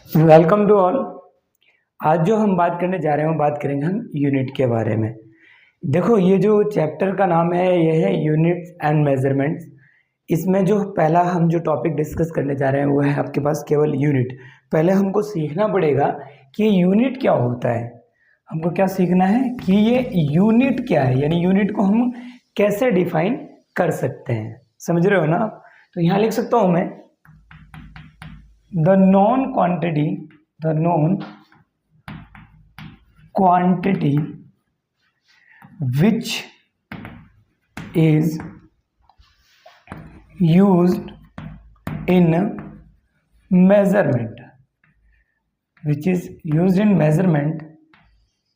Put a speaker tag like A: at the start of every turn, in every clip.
A: Welcome to all. आज जो हम बात करने जा रहे हैं वो बात करेंगे हम यूनिट के बारे में। देखो, ये जो चैप्टर का नाम है ये है यूनिट्स एंड मेजरमेंट्स। इसमें जो पहला हम जो टॉपिक डिस्कस करने जा रहे हैं वो है आपके पास केवल यूनिट। पहले हमको सीखना पड़ेगा कि ये यूनिट क्या होता है। हमको क्या सीखना है कि ये यूनिट क्या है, यानी यूनिट को हम कैसे डिफाइन कर सकते हैं। समझ रहे हो ना आप? तो यहाँ लिख सकता हूँ मैं the known quantity which is used in measurement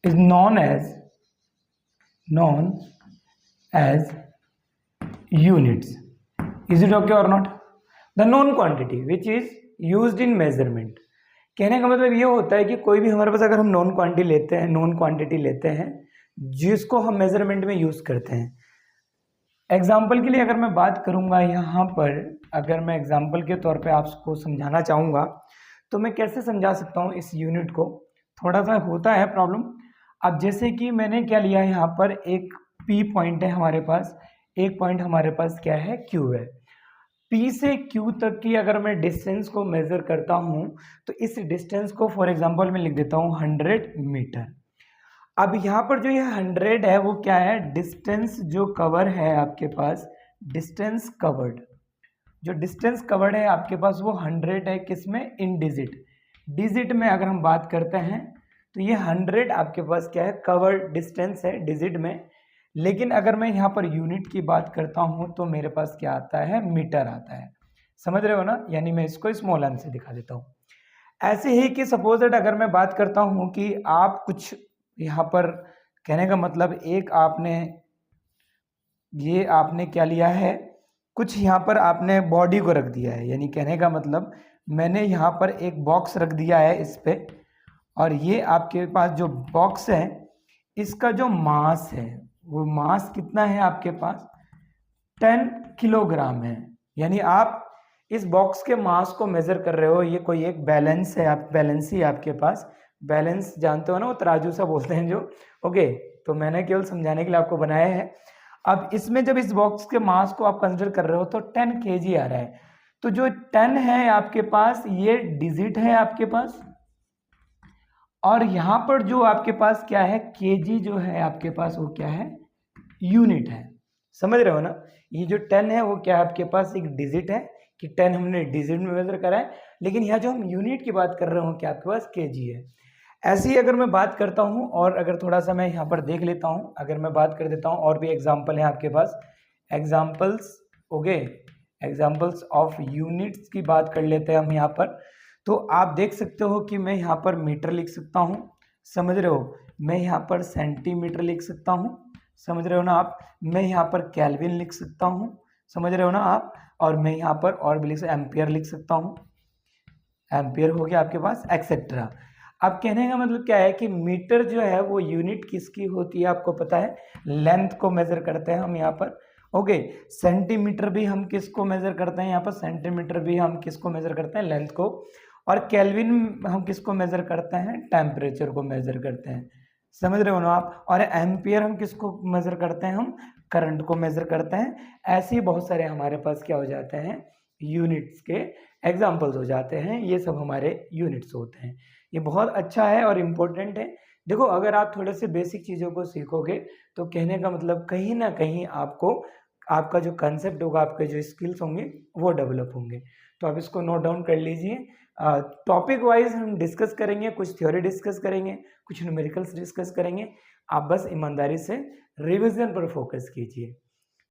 A: is known as units. Is it okay or not? The known quantity which is used in measurement, कहने का मतलब ये होता है कि कोई भी हमारे पास अगर हम नॉन क्वांटिटी लेते हैं जिसको हम मेजरमेंट में यूज करते हैं। एग्जाम्पल के लिए अगर मैं बात करूंगा यहाँ पर, अगर मैं एग्जाम्पल के तौर पे आपको समझाना चाहूँगा तो मैं कैसे समझा सकता हूँ इस यूनिट को। थोड़ा सा होता है प्रॉब्लम। अब जैसे कि मैंने क्या लिया, यहाँ पर एक P पॉइंट है हमारे पास, एक पॉइंट हमारे पास क्या है, Q है। P से Q तक की अगर मैं डिस्टेंस को मेजर करता हूं तो इस डिस्टेंस को फॉर एग्जांपल मैं लिख देता हूं 100 मीटर। अब यहां पर जो ये 100 है वो क्या है, डिस्टेंस जो कवर है आपके पास, डिस्टेंस कवर्ड, जो डिस्टेंस कवर्ड है आपके पास वो 100 है। किसमें? इन डिजिट में अगर हम बात करते हैं तो ये 100 आपके पास क्या है, कवर्ड डिस्टेंस है डिजिट में। लेकिन अगर मैं यहाँ पर यूनिट की बात करता हूँ तो मेरे पास क्या आता है, मीटर आता है। समझ रहे हो ना? यानी मैं इसको स्मॉल एम से दिखा देता हूँ। ऐसे ही कि सपोज दैट अगर मैं बात करता हूँ कि आप कुछ यहाँ पर, कहने का मतलब एक आपने क्या लिया है, कुछ यहाँ पर आपने बॉडी को रख दिया है। यानी कहने का मतलब मैंने यहाँ पर एक बॉक्स रख दिया है इस पे, और ये आपके पास जो बॉक्स है इसका जो मास है वो मास कितना है आपके पास, 10 किलोग्राम है। यानी आप इस बॉक्स के मास को मेजर कर रहे हो। ये कोई एक बैलेंस है, आप बैलेंस ही आपके पास, बैलेंस जानते हो ना, वो तराजू सा बोलते हैं जो। ओके, तो मैंने केवल समझाने के लिए आपको बनाया है। अब इसमें जब इस बॉक्स के मास को आप कंसिडर कर रहे हो तो 10 kg आ रहा है। तो जो 10 है आपके पास ये डिजिट है आपके पास, और यहाँ पर जो आपके पास क्या है, केजी जो है आपके पास वो क्या है, यूनिट है। समझ रहे हो ना? ये जो 10 है वो क्या है आपके पास, एक डिजिट है कि 10 हमने डिजिट में मेजर करा है। लेकिन यहाँ जो हम यूनिट की बात कर रहे हो क्या आपके पास केजी है। ऐसे ही अगर मैं बात करता हूँ, और अगर थोड़ा सा मैं यहाँ पर देख लेता हूँ, अगर मैं बात कर देता हूँ और भी एग्जाम्पल है आपके पास, examples okay, examples of units की बात कर लेते हैं हम यहाँ पर। तो आप देख सकते हो कि मैं यहाँ पर मीटर लिख सकता हूँ, समझ रहे हो, मैं यहाँ पर सेंटीमीटर लिख सकता हूँ, समझ रहे हो ना आप, मैं यहाँ पर केल्विन लिख सकता हूँ, समझ रहे हो ना आप, और मैं यहाँ पर और भी एम्पियर लिख सकता हूँ, एम्पियर हो गया आपके पास, एक्सेट्रा। अब कहने का मतलब क्या है कि मीटर जो है वो यूनिट किसकी होती है आपको पता है, लेंथ को मेजर करते हैं हम यहाँ पर। ओके, सेंटीमीटर भी हम किसको मेजर करते हैं यहाँ पर, सेंटीमीटर भी हम किसको मेजर करते हैं, लेंथ को। और केल्विन हम किसको मेजर करते हैं, टेम्परेचर को मेजर करते हैं। समझ रहे हो ना आप? और एम्पियर हम किसको मेजर करते हैं, हम करंट को मेजर करते हैं। ऐसे ही बहुत सारे हमारे पास क्या हो जाते हैं, यूनिट्स के एग्जाम्पल्स हो जाते हैं। ये सब हमारे यूनिट्स होते हैं। ये बहुत अच्छा है और इम्पोर्टेंट है। देखो, अगर आप थोड़े से बेसिक चीज़ों को सीखोगे तो कहने का मतलब कहीं ना कहीं आपको आपका जो कंसेप्ट होगा, आपके जो स्किल्स होंगे वो डेवलप होंगे। तो आप इसको नोट डाउन कर लीजिए। टॉपिक वाइज हम डिस्कस करेंगे, कुछ थ्योरी डिस्कस करेंगे, कुछ न्यूमेरिकल्स डिस्कस करेंगे। आप बस ईमानदारी से रिवीजन पर फोकस कीजिए।